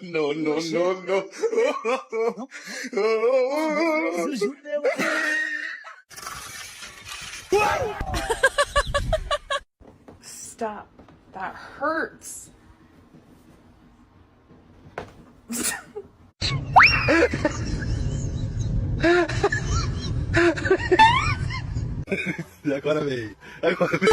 No, no, no, no. Stop. That hurts. Agora vem. Agora vem.